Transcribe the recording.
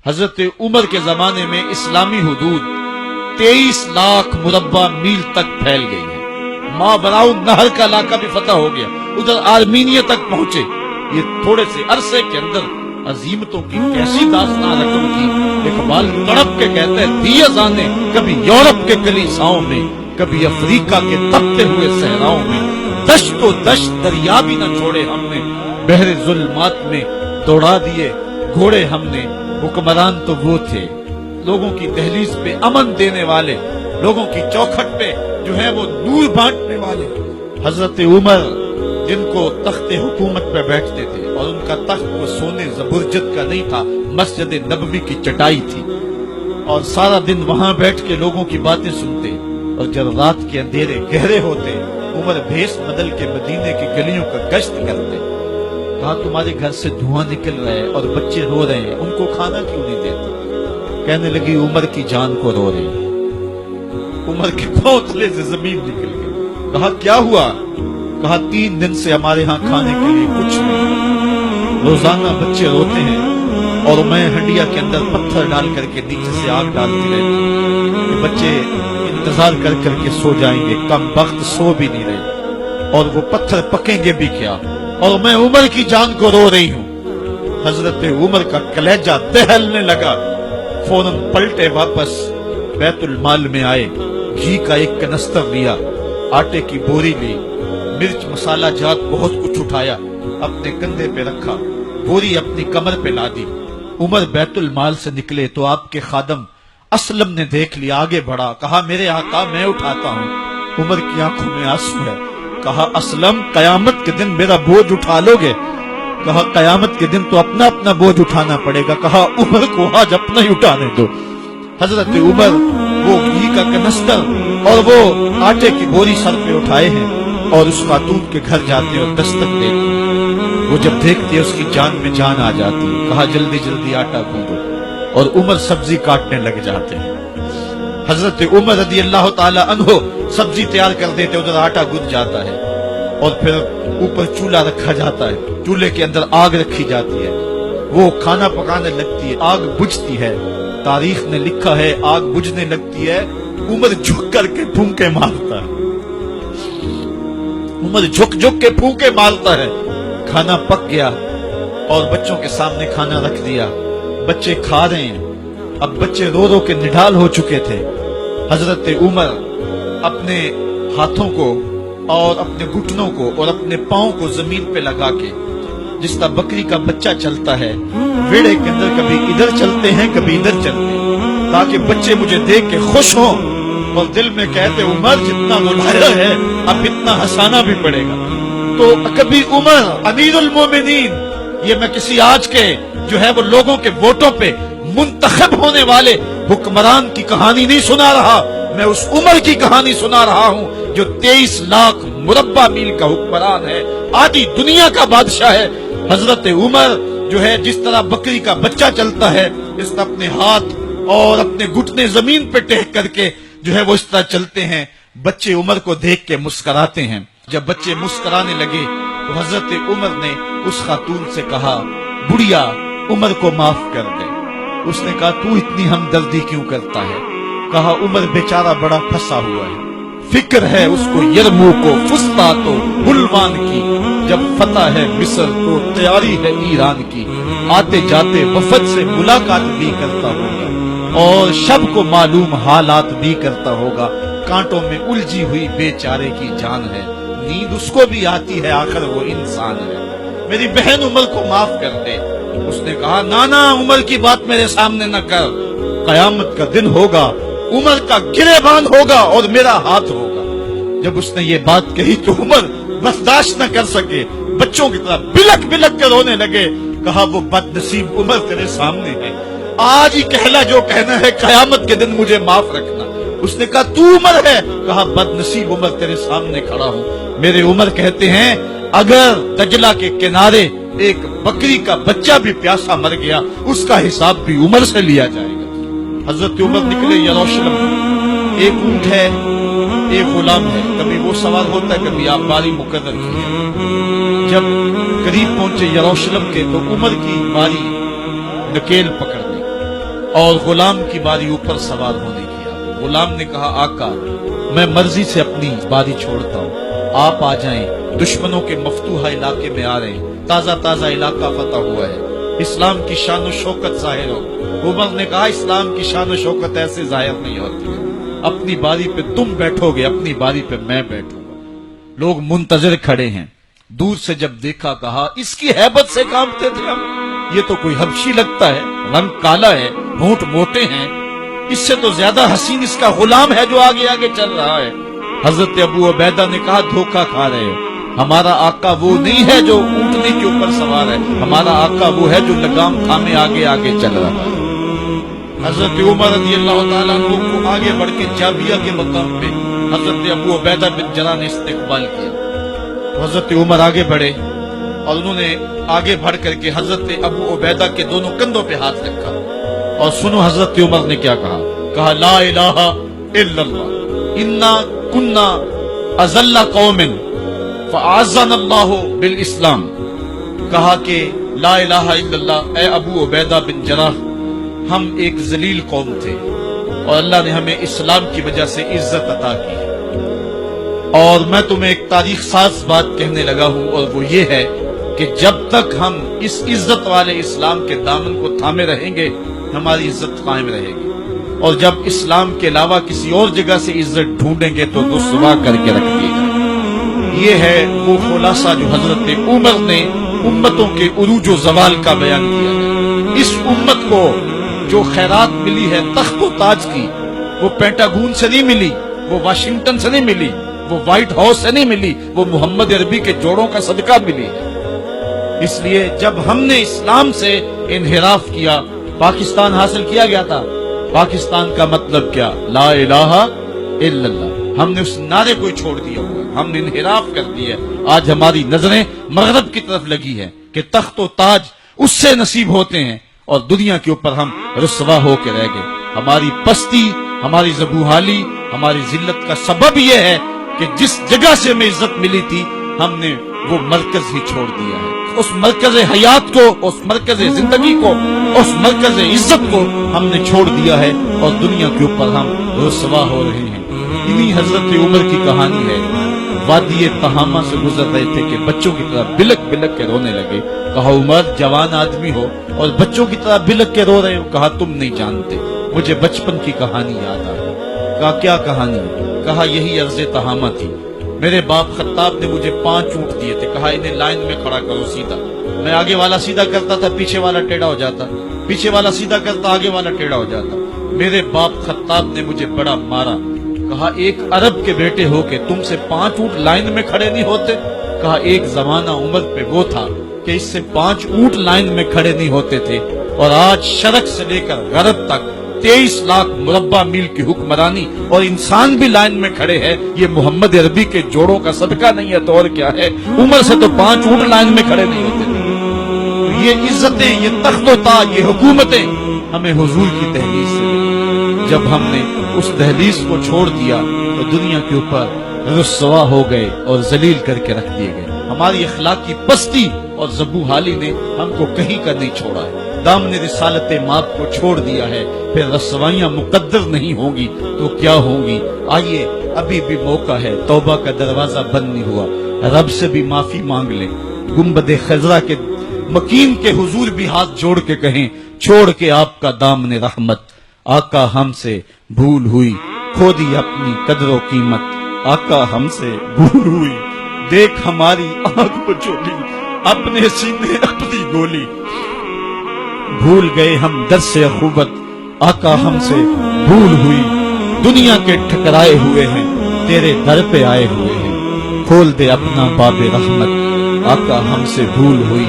حضرت عمر کے زمانے میں اسلامی حدود 23 لاکھ مربع میل تک پھیل گئی ہے۔ ماں براؤ نہر کا علاقہ بھی فتح ہو گیا، ادھر آرمینیا تک پہنچے۔ یہ تھوڑے سے عرصے کے اندر عظیمتوں کی کیسی داستان رقم کی۔ اقبال تڑپ کے کہتے ہیں دی ازانے کبھی یورپ کے کلیساؤں میں، کبھی افریقہ کے تپتے ہوئے صحراؤں میں، دشت و دشت دریا بھی نہ چھوڑے ہم نے، بحر ظلمات میں دوڑا دیے گھوڑے ہم نے۔ حکمران تو وہ تھے لوگوں کی دہلیز پہ امن دینے والے، لوگوں کی چوکھٹ پہ جو ہے وہ نور بانٹنے والے۔ حضرت عمر جن کو تخت حکومت پہ بیٹھتے تھے اور ان کا تخت وہ سونے زبرجد کا نہیں تھا، مسجد نبوی کی چٹائی تھی، اور سارا دن وہاں بیٹھ کے لوگوں کی باتیں سنتے، اور جب رات کے اندھیرے گہرے ہوتے عمر بھیس بدل کے مدینے کی گلیوں کا گشت کرتے۔ کہا تمہارے گھر سے دھواں نکل رہا ہے اور بچے رو رہے ہیں، ان کو کھانا کیوں نہیں دیتے؟ کہنے لگی عمر کی جان کو رو رہے ہیں۔ عمر کے پاؤں تلے سے زمین نکل گئی۔ کہا کیا ہوا؟ کہا 3 دن سے ہمارے ہاں کھانے کے لیے کچھ نہیں، روزانہ بچے روتے ہیں اور میں ہنڈیا کے اندر پتھر ڈال کر کے نیچے سے آگ ڈالتی رہتی کہ بچے انتظار کر کر کے سو جائیں گے، کم وقت سو بھی نہیں رہے، اور وہ پتھر پکیں گے بھی کیا، اور میں عمر کی جان کو رو رہی ہوں۔ حضرت عمر کا کلیجہ دہلنے لگا، فوراً پلٹے واپس بیت المال میں آئے، گھی کا ایک کنستر لیا، آٹے کی بوری لی، مرچ مسالہ جات بہت کچھ اٹھایا، اپنے کندھے پہ رکھا، بوری اپنی کمر پہ لا دی۔ عمر بیت المال سے نکلے تو آپ کے خادم اسلم نے دیکھ لیا، آگے بڑھا، کہا میرے آقا میں اٹھاتا ہوں۔ عمر کی آنکھوں میں آنسو ہے۔ کہا اسلم قیامت کے دن میرا بوجھ اٹھا لو گے؟ کہا قیامت کے دن تو اپنا اپنا بوجھ اٹھانا پڑے گا۔ کہا عمر کو آج اپنا ہی اٹھانے دو۔ حضرت عمر وہ گھی کا کنستر اور وہ آٹے کی بوری سر پہ اٹھائے ہیں اور اس خاتون کے گھر جاتے اور دستک دیتے۔ وہ جب دیکھتی ہے اس کی جان میں جان آ جاتی ہے۔ کہا جلدی جلدی آٹا گوندو، اور عمر سبزی کاٹنے لگ جاتے ہیں۔ حضرت عمر رضی اللہ تعالی عنہ سبزی تیار کر دیتے، ادھر آٹا گند جاتا ہے، اور پھر اوپر چولہا رکھا جاتا ہے، چولہے کے اندر آگ رکھی جاتی ہے، وہ کھانا پکانے لگتی ہے، آگ بجھتی ہے۔ تاریخ نے لکھا ہے آگ بجھنے لگتی ہے، عمر جھک کر کے پھونکے مارتا ہے، عمر جھک جھک کے پھونکے مارتا ہے۔ کھانا پک گیا اور بچوں کے سامنے کھانا رکھ دیا، بچے کھا رہے ہیں۔ اب بچے رو رو کے نڈال ہو چکے تھے۔ حضرت عمر اپنے ہاتھوں کو اور اپنے گھٹنوں کو اور اپنے پاؤں کو زمین پہ لگا کے، جس طرح بکری کا بچہ چلتا ہے ویڑے کے اندر، کبھی ادھر چلتے ہیں کبھی ادھر چلتے ہیں، تاکہ بچے مجھے دیکھ کے خوش ہوں اور دل میں کہتے عمر جتنا رلایا ہے اب اتنا ہنسانا بھی پڑے گا۔ تو کبھی عمر امیر المومنین، یہ میں کسی آج کے جو ہے وہ لوگوں کے ووٹوں پہ منتخب ہونے والے حکمران کی کہانی نہیں سنا رہا، میں اس عمر کی کہانی سنا رہا ہوں جو 23 لاکھ مربع میل کا حکمران ہے، آدھی دنیا کا بادشاہ ہے۔ حضرت عمر جو ہے جس طرح بکری کا بچہ چلتا ہے، اس طرح اپنے ہاتھ اور اپنے گھٹنے زمین پہ ٹیک کر کے جو ہے وہ اس طرح چلتے ہیں۔ بچے عمر کو دیکھ کے مسکراتے ہیں۔ جب بچے مسکرانے لگے تو حضرت عمر نے اس خاتون سے کہا بڑھیا عمر کو معاف کر دے۔ اس نے کہا تو اتنی ہمدردی کیوں کرتا ہے؟ کہا عمر بیچارہ بڑا پھنسا ہوا ہے، فکر ہے اس کو یرموک و فسطاط و بلوان کی، جب فتح ہے مصر تو تیاری ہے ایران کی، آتے جاتے وفد سے ملاقات بھی کرتا ہوگا اور شب کو معلوم حالات بھی کرتا ہوگا، کانٹوں میں الجھی ہوئی بیچارے کی جان ہے، نیند اس کو بھی آتی ہے آخر وہ انسان ہے، میری بہن عمر کو معاف کر دے۔ اس نے کہا نانا عمر کی بات میرے سامنے نہ کر، قیامت کا دن ہوگا، عمر کا گریبان ہوگا اور میرا ہاتھ ہوگا۔ جب اس نے یہ بات کہی تو عمر برداشت نہ کر سکے، بچوں کی طرح بلک بلک کے رونے لگے۔ کہا وہ بد نصیب عمر تیرے سامنے ہے، آج ہی کہلا جو کہنا ہے، قیامت کے دن مجھے معاف رکھنا۔ اس نے کہا تو عمر ہے؟ کہا بد نصیب عمر تیرے سامنے کھڑا ہوں۔ میرے عمر کہتے ہیں اگر دجلہ کے کنارے ایک بکری کا بچہ بھی پیاسا مر گیا، اس کا حساب بھی عمر سے لیا جائے گا۔ حضرت عمر نکلے یروشلم، ایک اونٹ ہے ایک غلام ہے، کبھی وہ سوار ہوتا ہے کبھی آپ باری مقرر کی ہے۔ جب قریب پہنچے یروشلم کے تو عمر کی باری نکیل پکڑنے، اور غلام کی باری اوپر سوار ہونے کی۔ غلام نے کہا آقا میں مرضی سے اپنی باری چھوڑتا ہوں، آپ آ جائیں، دشمنوں کے مفتوحہ علاقے میں آ رہے ہیں، تازہ تازہ علاقہ فتح ہوا ہے، اسلام کی شان و شوکت ظاہر ہو۔ عمر نے کہا اسلام کی شان و شوکت ایسے ظاہر نہیں ہوتی ہے، اپنی باری پہ تم بیٹھو گے، اپنی باری پہ میں بیٹھوں گا۔ لوگ منتظر کھڑے ہیں، دور سے جب دیکھا کہا اس کی ہیبت سے کانپتے تھے ہم، یہ تو کوئی حبشی لگتا ہے، رنگ کالا ہے، ہونٹ موٹے ہیں، اس سے تو زیادہ حسین اس کا غلام ہے جو آگے آگے چل رہا ہے۔ حضرت ابو عبیدہ نے کہا دھوکہ کھا رہے ہو، ہمارا آقا وہ نہیں ہے جو اونٹنے کے اوپر سوار ہے، ہمارا آقا وہ ہے جو لگام تھامے آگے آگے چل رہا ہے۔ حضرت عمر رضی اللہ تعالیٰ عنہ کو آگے بڑھ کے جابیہ کے مقام پہ حضرت ابو عبیدہ بن جراح نے استقبال کیا۔ حضرت عمر آگے بڑھے اور انہوں نے آگے بڑھ کر کے حضرت ابو عبیدہ کے دونوں کندھوں پہ ہاتھ رکھا، اور سنو حضرت عمر نے کیا کہا لا الہ الا اللہ انا کنا اذل قوم فاعزنا اللہ بالاسلام۔ کہا کہ لا الہ الا اللہ، اے ابو عبیدہ بن جراح، ہم ایک ذلیل قوم تھے اور اللہ نے ہمیں اسلام کی وجہ سے عزت عطا کی ہے۔ اور میں تمہیں ایک تاریخ ساز بات کہنے لگا ہوں، اور وہ یہ ہے کہ جب تک ہم اس عزت والے اسلام کے دامن کو تھامے رہیں گے ہماری عزت قائم رہے گی، اور جب اسلام کے علاوہ کسی اور جگہ سے عزت ڈھونڈیں گے تو رسوا کر کے رکھ دیے گا۔ یہ ہے وہ خلاصہ جو حضرت عمر نے امتوں کے عروج و زوال کا بیان کیا ہے۔ اس امت کو جو خیرات ملی ہے تخت و تاج کی، وہ پینٹاگون سے نہیں ملی، وہ واشنگٹن سے نہیں ملی، وہ وائٹ ہاؤس سے نہیں ملی، وہ محمد عربی کے جوڑوں کا صدقہ ملی ہے۔ اس لیے جب ہم نے اسلام سے انحراف کیا، پاکستان حاصل کیا گیا تھا، پاکستان کا مطلب کیا؟ لا الہ الا اللہ۔ ہم نے اس نعرے کو چھوڑ دیا ہوا، ہم نے انحراف کر دیا۔ آج ہماری نظریں مغرب کی طرف لگی ہے کہ تخت و تاج اس سے نصیب ہوتے ہیں، اور دنیا کے اوپر ہم رسوا ہو کے رہ گئے۔ ہماری پستی، ہماری زبوحالی، ہماری ذلت کا سبب یہ ہے کہ جس جگہ سے ہمیں عزت ملی تھی ہم نے وہ مرکز ہی چھوڑ دیا ہے۔ اس مرکز حیات کو، اس مرکز زندگی کو، اس مرکز عزت کو ہم نے چھوڑ دیا ہے، اور دنیا کے اوپر ہم رسوا ہو رہے ہیں۔ انہی حضرت عمر کی کہانی ہے۔ وادی تہامہ سے گزر رہے تھے کہ بچوں کی طرح بلک بلک کے رونے لگے۔ کہا عمر جوان آدمی ہو اور بچوں کی طرح بلک کے رو رہے ہو؟ کہا تم نہیں جانتے، مجھے بچپن کی کہانی یاد آئی۔ کہا کیا کہانی؟ کہا یہی عرض تہامہ تھی، میرے باپ خطاب نے مجھے 5 اونٹ دیے تھے، کہا انہیں لائن میں کھڑا کرو سیدھا۔ میں آگے والا سیدھا کرتا تھا، پیچھے والا ٹیڑھا ہو جاتا، پیچھے والا سیدھا کرتا، آگے والا ٹیڑھا ہو جاتا۔ میرے باپ خطاب نے مجھے بڑا مارا۔ کہا ایک عرب کے بیٹے ہو کے تم سے 5 اونٹ لائن میں کھڑے نہیں ہوتے؟ کہا ایک زمانہ عمر پہ وہ تھا کہ اس سے 5 اونٹ لائن میں کھڑے نہیں ہوتے تھے، اور آج شرق سے لے کر غرب تک 23 لاکھ مربع میل کی حکمرانی اور انسان بھی لائن میں کھڑے ہیں۔ یہ محمد عربی کے جوڑوں کا صدقہ نہیں ہے تو اور کیا ہے؟ عمر سے تو 5 اونٹ لائن میں کھڑے نہیں ہوتے تھے۔ تو یہ عزتیں، یہ تخت و تاج، یہ حکومتیں ہمیں حضور کی دہلیز سے ملی۔ جب ہم نے اس دہلیز کو چھوڑ دیا تو دنیا کے اوپر رسوا ہو گئے اور ذلیل کر کے رکھ دیے گئے۔ ہماری اخلاقی پستی اور زبوحالی نے ہم کو کہیں کا نہیں چھوڑا ہے۔ دامن رسالت ماپ کو چھوڑ دیا ہے، پھر رسوائیاں مقدر نہیں ہوں گی تو کیا ہوں گی؟ آئیے ابھی بھی موقع ہے، توبہ کا دروازہ بند نہیں ہوا، رب سے بھی معافی مانگ لیں۔ گنبد خضرا کے مکین کے حضور بھی ہاتھ جوڑ کے کہیں چھوڑ کے آپ کا دامن رحمت، آقا ہم سے بھول ہوئی، کھو دی اپنی قدر و قیمت، آقا ہم سے بھول ہوئی، دیکھ ہماری آنکھ بچولی، اپنے سینے اپنی گولی، بھول گئے ہم درس اخوت، آقا ہم سے بھول ہوئی، دنیا کے ٹھکرائے ہوئے ہیں تیرے در پہ آئے ہوئے ہیں، کھول دے اپنا باب رحمت، آقا ہم سے بھول ہوئی۔